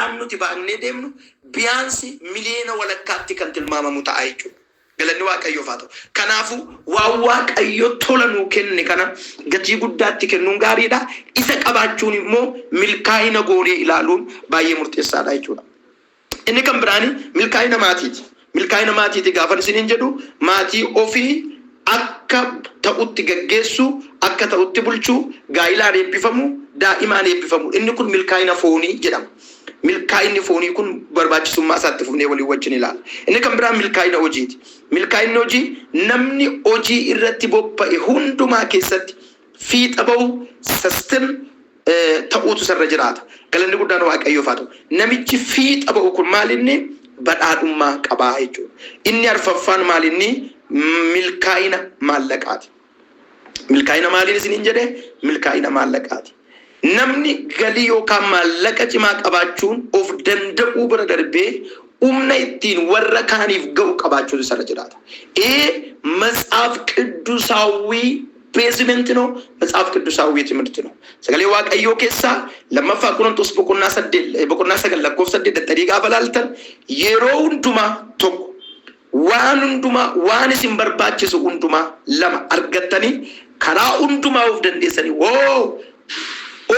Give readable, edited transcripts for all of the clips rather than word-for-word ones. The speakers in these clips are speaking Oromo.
sadarkaan nuti baannee deemnu biyaansi miliyoona walakkaatti kan tilmaamamu ta'a jechuudha. Galanni Waaqayyoof haa ta'u. Kanaafuu waan Waaqayyo tola nuu kenne kana gatii guddaatti kennuun gaariidha. Isa qabaachuun immoo milkaa'ina goonee ilaaluun baay'ee murteessaadha jechuudha. Inni kan biraani milkaa'ina maatiiti. Milkaa'ina maatiiti gaafa isiniin jedhu maatii ofii akka ta'utti gaggeessu, akka ta'utti bulchuu, gaa'ilaan eebbifamu, daa'imaan eebbifamu. Inni kun milkaa'ina foonii jedhama. Milkaa'inni foonii kun barbaachisummaa isaatti fufnee walii wajjin ilaalla. Inni kan biraan milkaa'ina hojiiti. Milkaa'inni hojii namni hojii irratti bobba'e hundumaa keessatti fiixa bahu sistem ta'uutu sarra jiraata. Galanni guddaan Waaqayyoof haa ta'u. Namichi fiixa bahu kun maalinni badhaadhummaa qabaa jechuudha. Inni arfaffaan maalinni milkaa'ina maallaqaati. Milkaa'ina maaliin isiniin jedhee? Milkaa'ina maallaqaati. Namni galii yookaan maallaqa cimaa qabaachuun of danda'uu bira darbee humna ittiin warra kaaniif ga'u qabaachuutu sarra jiraata. መጽሐፍ ቅዱሳዊ ቤዝመንት ነው። መጽሐፍ ቅዱሳዊ ትምህርት ነው። ሰገሌ ዋቀዮ ኬሳ ለማፋ ቆሮንቶስ በቆና ሰገል ለኮፍ ሰደደ ጠሪጋ በላልተን የሮ ሁንዱማ ቶክ ዋን ሁንዱማ ዋን ሲንበርባችስ ሁንዱማ ለማ አርገተኒ ከራ ሁንዱማ ወፍ ደንዴሰኒ ኦ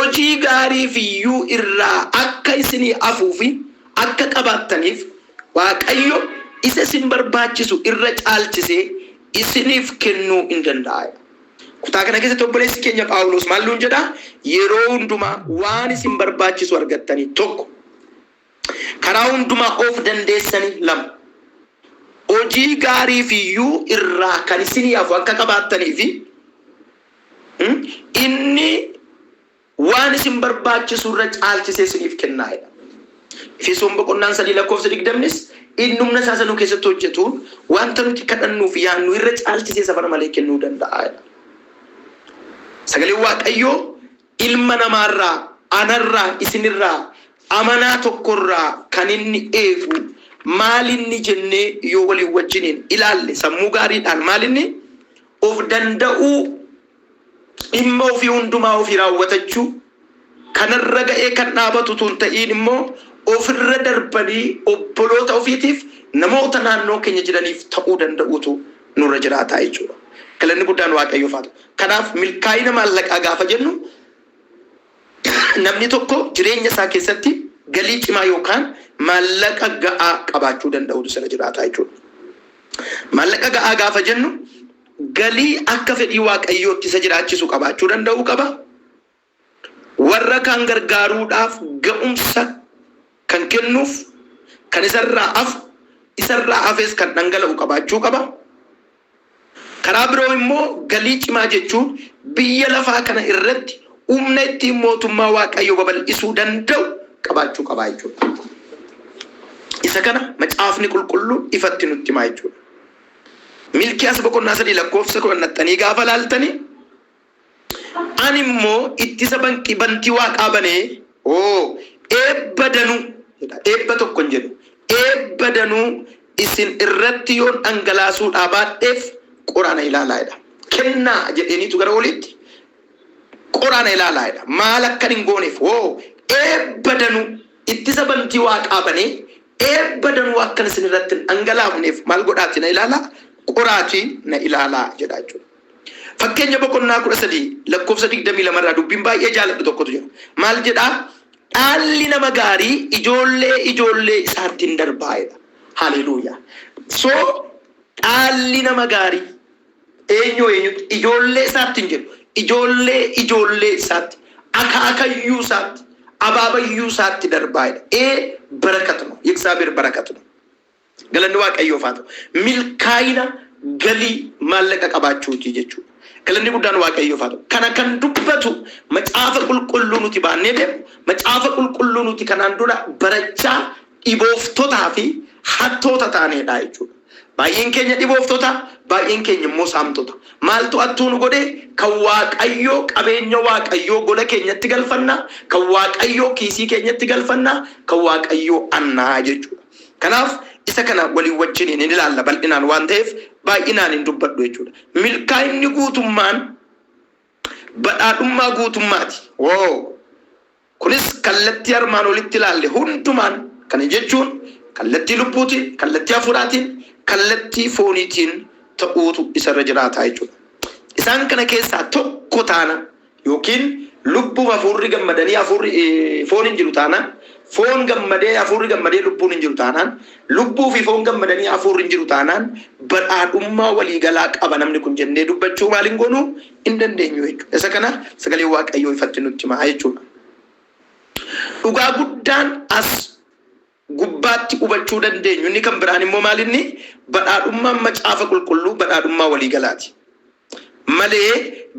ኦጂ ጋሪ ፊዩ ኢራ አካይስኒ አፉፊ አከ ቀባተኒፍ ዋቀዮ ኢሰ ሲንበርባችሱ ኢራ ጫልችሴ ኢስኒፍ ከኑ እንደንዳይ kutaa kana keessatti obboleessi keenya Phaawulos maal nuun jedha yeroo hundumaa waan isin barbaachisu argattanii tokko karaa hundumaa of dandeessanii lama hojii gaarii fiyyuu irraa kan isinii hafu akka qabaattanii fi inni waan isin barbaachisu irra caalchisee isiniif kennaa'edha. Efesoon boqonnaan 3:20 inni humna isaa sanuu keessatti hojjetuun wanta nuti kadhannuuf yaannu irra caalchisee safara malee kennuu danda'aadha. Sagalee Waaqayyoo ilma namaarraa anarraa isinirraa amanaa tokkorraa kan inni eegu maalinni jennee yoo waliin wajjiniin ilaalle sammuu gaariidhaan maalinni of danda'uu dhimma ofii hundumaa ofii raawwatachuu kanarra ga'ee kan dhaabatu tun ta'iin immoo ofirra darbanii obboloota ofiitiif namoota naannoo keenya jiraniif ta'uu danda'uutu nurra jiraataa jechuudha. Galanni guddaan Waaqayyoof haa ta'u. Kanaaf milkaa'ina maallaqaa gaafa jennu namni tokko jireenya isaa keessatti galii cimaa yookaan maallaqa ga'aa qabaachuu danda'utu sana jiraataa jechuudha. Maallaqa ga'aa gaafa jennu galii akka fedhii Waaqayyootti isa jiraachisu qabaachuu danda'uu qaba. Warra kaan gargaaruudhaaf ga'umsa kan kennuuf kan isarraa hafes kan dhangala'u qabaachuu qaba. Karaa biroo immoo galii cimaa jechuun biyya lafaa kana irratti humna ittiin mootummaa Waaqayyoo babal'isuu danda'u qabaachuu qaba jechuudha. Isa kana macaafni qulqulluun ifatti nutti himaa jechuudha. Milkiyaas boqonnaa 3:10 gaafa laaltanii ani immoo ittisa bantii Waaqaa banee eebba danuu eebba tokko hin jedhu eebba danuu isin irratti yoon dhangalaasuudhaa baadheef qoraana ilaalaadha. Kennaa jedheniitu gara olitti qoraana ilaalaadha. Maal akka hin gooneef eebba danuu ittisa bantii Waaqaa banee eebba danuu akka isin irratti dhangalaafneef maal godhaati na ilaalaa qoraatii na ilaalaa jedha jechuudha. Fakkeenya boqonnaa 13:22 irraa dubbiin baay'ee jaalladhu tokkotu jira. Maal jedhaa? Dhaalli nama gaarii ijoollee isaattiin darbaa'edha. Haleluuyaa. So dhaalli nama gaarii eenyutti ijoollee isaatti hin jedhu ijoollee isaatti akaakayyuu isaatti abaabayyuu isaatti darbaa'edha. Barakatu ነው የእግዚአብሔር በረከት ነው። galanni Waaqayyoof haa ta'u. Milkaa'ina galii maallaqa qabaachuuti jechuudha. Galanni guddaan Waaqayyoof haa ta'u. Kana kan dubbatu macaafa qulqulluu nuti baannee deemu macaafa qulqulluu nuti kanaan dura barachaa dhibooftotaa fi hattoota taaneedha jechuudha. Baay'een keenya dhibooftota baay'een keenya immoo saamtota. Maaltu attuun godhe kan Waaqayyoo qabeenya Waaqayyoo gola keenyatti galfanna kan Waaqayyoo kiisii keenyatti galfanna kan Waaqayyoo annaa jechuudha. Kanaaf isa kana walii wajjiniin hin ilaalla bal'inaan waan ta'eef baay'inaan hin dubbadhu jechuudha. Milkaa'inni guutummaan badhaadhummaa guutummaati. kunis kallattii armaan olitti ilaalle hundumaan kana jechuun kallattii lubbuutiin, kallattii hafuuraatiin, kallattii fooniitiin ta'uutu isarra jiraata jechuudha. Isaan kana keessaa tokko taana yookiin lubbuu hafuurri gammadanii hafuurri foon hin jiru taanaan, foon gammadee hafuurri gammadee lubbuun hin jiru taanaan, lubbuu fi foon gammadanii hafuurri hin jiru taanaan badhaadhummaa waliigalaa qaba namni kun jennee dubbachuu maaliin goonuu hin dandeenyu jechuudha. Isa kana sagalee Waaqayyoo ifatti nutti himaa jechuudha. Dhugaa guddaan as gubbaatti hubachuu dandeenyu inni kan biraan immoo maalinni badhaadhummaan macaafa qulqulluu badhaadhummaa waliigalaati. Malee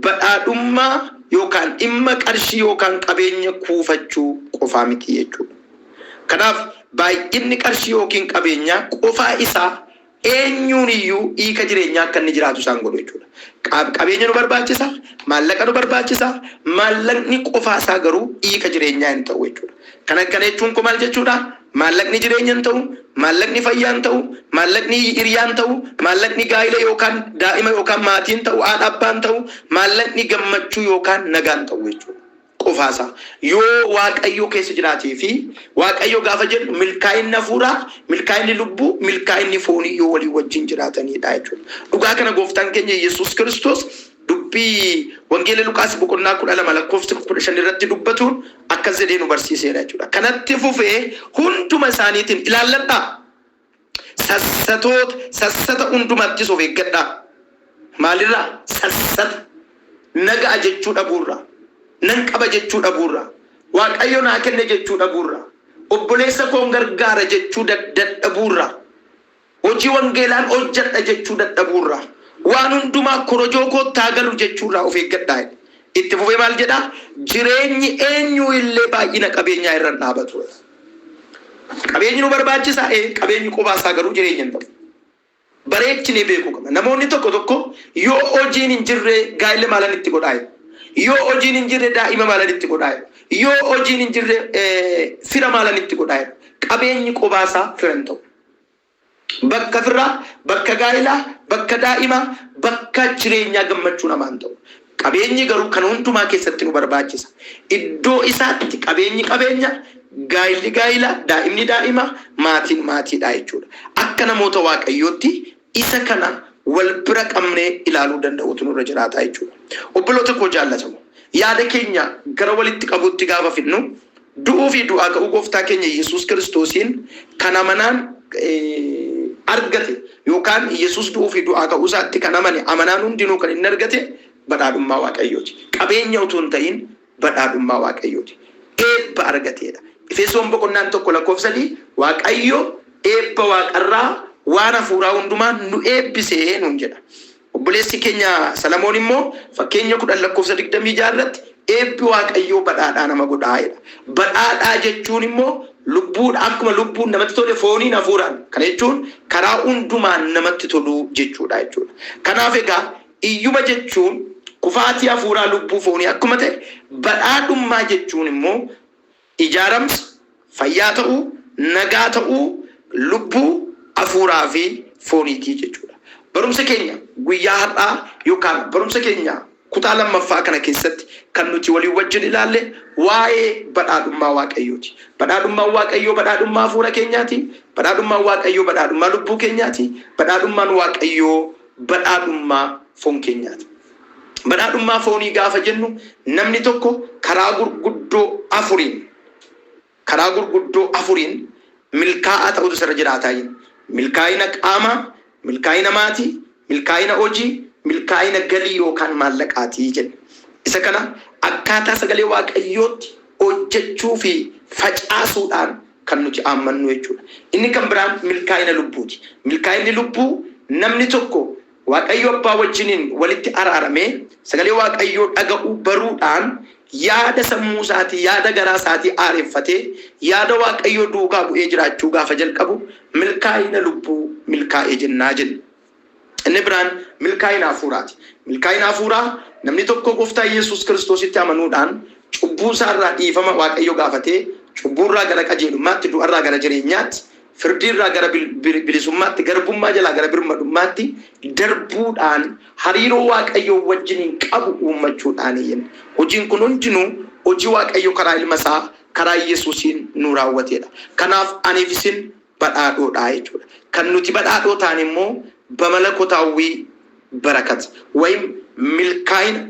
badhaadhummaa yookaan dhimma qarshii yookaan qabeenya kuufachuu qofaa miti jechuudha. Kanaaf baay'inni qarshii yookiin qabeenyaa qofaa isaa eenyuun iyyuu hiika jireenyaa akka inni jiraatu isaan godhu jechuudha. Qabeenya nu barbaachisa, maallaqa nu barbaachisa, maallaqni qofaa isaa garuu hiika jireenyaa hin ta'u jechuudha. Kana jechuun kun maal jechuudha? Maallaqni jireenya hin ta'u, maallaqni fayyaa hin ta'u, maallaqni hiriyaa hin ta'u, maallaqni gaa'ila yookaan daa'ima yookaan maatii hin ta'u, haadha abbaa hin ta'u, maallaqni gammachuu yookaan nagaa hin ta'u jechuudha. Qofaasaa yoo Waaqayyo keessa jiraatee fi Waaqayyo gaafa jedhu milkaa'inni hafuuraa, milkaa'inni lubbuu, milkaa'inni foonii yoo walii wajjin jiraatanidha jechuudha. Dhugaa kana gooftaan keenya Yesuus Kiristoos dubbii wangeela Luqaas boqonnaa 12:15 irratti dubbatuun akkas jedhee nu barsiiseera jechuudha. Kanatti fufee hunduma isaaniitiin ilaalladhaa. Sassata hundumattis of eeggadhaa. Maalirraa? Sassata. Nagaa jechuu dhabuurraa. Nan qaba jechuu dhabuurraa. Waaqayyo naa kenne jechuu dhabuurraa. Obboleessa koon gargaara jechuu dadhabuurraa. Hojii wangeelaan hojjedha jechuu dadhabuurraa. Waan hundumaa korojoo koottaa galu jechuurraa of eeggadhaa. Itti fufee maal jedhaa? Jireenyi eenyuu illee baay'ina qabeenyaa irra hin dhaabatu. Qabeenyi nu barbaachisaa qabeenyi qofaasaa garuu jireenya hin ta'u. Bareechinee beekuu qaba. Namoonni tokko yoo hojiin hin jirre gaa'ila maalan itti godhaa? Yoo hojiin hin jirre daa'ima maalan itti godhaa? Yoo hojiin hin jirre fira maalan itti godhaa? Qabeenyi qofaasaa fira hin ta'u. Bakka firaa, bakka gaa'ilaa, bakka daa'imaa, bakka jireenyaa gammachuu namaa hin ta'u. Qabeenyi garuu kan hundumaa keessatti nu barbaachisa. Iddoo isaatti qabeenyi qabeenya, gaa'illi gaa'ila, daa'imni daa'ima, maatiin maatiidha jechuudha. Akka namoota Waaqayyootti isa kana wal bira qabnee ilaaluu danda'utu nurra jiraata jechuudha. Obboloota koo jaallatamu yaada keenya gara walitti qabuutti gaafa fidnu du'uu fi du'aa ka'uu gooftaa keenya Yesuus Kiristoosiin kan amanaan argate yookaan Yesuus du'uu fi du'aa ka'uu isaatti kan amanaan hundinuu kan inni argate badhaadhummaa Waaqayyooti. Qabeenya utuu hin ta'in badhaadhummaa Waaqayyooti. Eebba argateedha. Efesoon boqonnaan 1:3 Waaqayyo eebba waaqarraa waan hafuuraa hundumaa nu eebbisee nuun jedha. Obboleessi keenya Salamoon immoo fakkeenya 10:26 irratti eebbi Waaqayyoo badhaadhaa nama godhaa'edha. Badhaadhaa jechuun immoo lubbuudha akkuma lubbuun namatti tole fooniin hafuuraan. Kana jechuun karaa hundumaan namatti tolu jechuudha jechuudha. Kanaaf egaa iyyuma jechuun kufaatii hafuuraa lubbuu foonii akkuma ta'e badhaadhummaa jechuun immoo ijaaramsa fayyaa ta'uu, nagaa ta'uu, lubbuu hafuuraa fi fooniitii jechuudha. Barumsa keenya guyyaa har'aa yookaan barumsa keenya kutaa lammaffaa kana keessatti kan nuti walii wajjin ilaalle waa'ee badhaadhummaa Waaqayyooti. Badhaadhummaan Waaqayyoo badhaadhummaa hafuura keenyaati. Badhaadhummaan Waaqayyoo badhaadhummaa lubbuu keenyaati. Badhaadhummaan Waaqayyoo badhaadhummaa foon keenyaati. Badhaadhummaa foonii gaafa jennu namni tokko karaa gurguddoo afuriin milkaa'aa ta'utu irra jiraataa jiru. Milkaa'ina qaamaa, milkaa'ina maatii, milkaa'ina hojii, milkaa'ina galii yookaan maallaqaatii jenna. Isa kana akkaataa sagalee Waaqayyootti hojjechuu fi facaasuudhaan kan nuti amannu jechuudha. Inni kan biraan milkaa'ina lubbuuti. Milkaa'inni lubbuu namni tokko Waaqayyo abbaa wajjiniin walitti araaramee sagalee Waaqayyoo dhaga'uu baruudhaan yaada sammuu isaatii, yaada garaa isaatii aareeffatee yaada Waaqayyoo duukaa bu'ee jiraachuu gaafa jalqabu milkaa'ina lubbuu milkaa'ee jennaa jenna. Inni biraan milkaa'ina hafuuraati. Milkaa'ina hafuuraa namni tokko gooftaa Yesuus Kiristoositti amanuudhaan cubbuu isaarraa dhiifama Waaqayyo gaafatee cubbuurraa gara qajeelummaatti, du'arraa gara jireenyaatti, firdiirraa gara bilisummaatti, garbummaa jalaa gara birmadummaatti darbuudhaan hariiroo Waaqayyoo wajjiniin qabu uummachuudhaan jenna. Hojiin kun hundinuu hojii waaqayyo karaa ilma isaa karaa Yesuusiin nu raawwateedha. Kanaaf aniif isin badhaadhoodha jechuudha. Kan nuti badhaadhoo ta'an immoo በመለኮታዊ በረከት ወይም milkaa'ina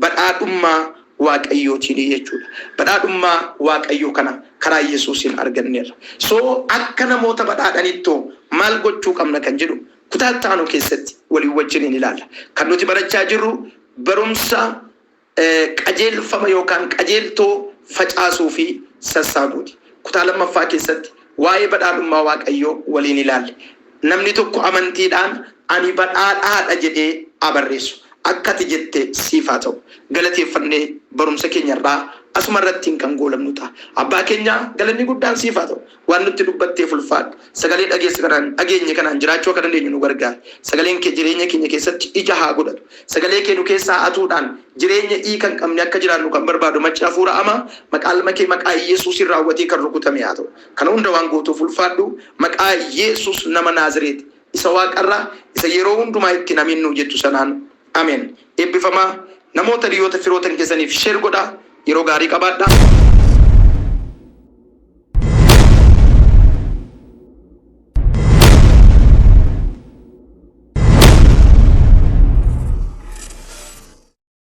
badhaadhummaa waaqayyootiin jechuudha. Badhaadhummaa waaqayyoo kana karaa Yesuusiin arganneerra. So akka namoota badhaadhanittoo maal gochuu qabna kan jedhu kutaa taanu keessatti walii wajjin ilaalla. Kan nuti barachaa jirru barumsa qajeelfama yookaan qajeeltoo facaasuu fi sassaabuuti. Kutaa lammaffaa keessatti waa'ee badhaadhummaa waaqayyoo waliin ilaalle. Namni tokko amantiidhaan ani badhaadhaadha jedhee abarreessu. Akkati jette siif haa ta'u. Galateeffannee barumsa keenyarraa asuma irratti kan goolamnu ta'a. Abbaa keenya galanni guddaan siif haa ta'u. Waan nutti dubbatteef ulfaadhu. Sagalee dhageenye kanaan jiraachuu akka dandeenyu nu gargaara. Sagaleen kee jireenya keenya keessatti ija haa godhatu. Sagalee kee nu keessaa hatuudhaan jireenya kan qabne akka jiraannu kan barbaadu macca hafuura ama maqaa kee maqaa Yesuusin raawwatee kan rukutame haa ta'u. Kana hunda waan gootuuf ulfaadhu maqaa Yesuus nama Naazreeti isa waaqarraa isa yeroo hundumaa itti naminnu jettu sanaan Amen. Eebbifamaa namoota dhiyyoota firootan keessaniif sheer godhaa yeroo gaarii qabaadhaa.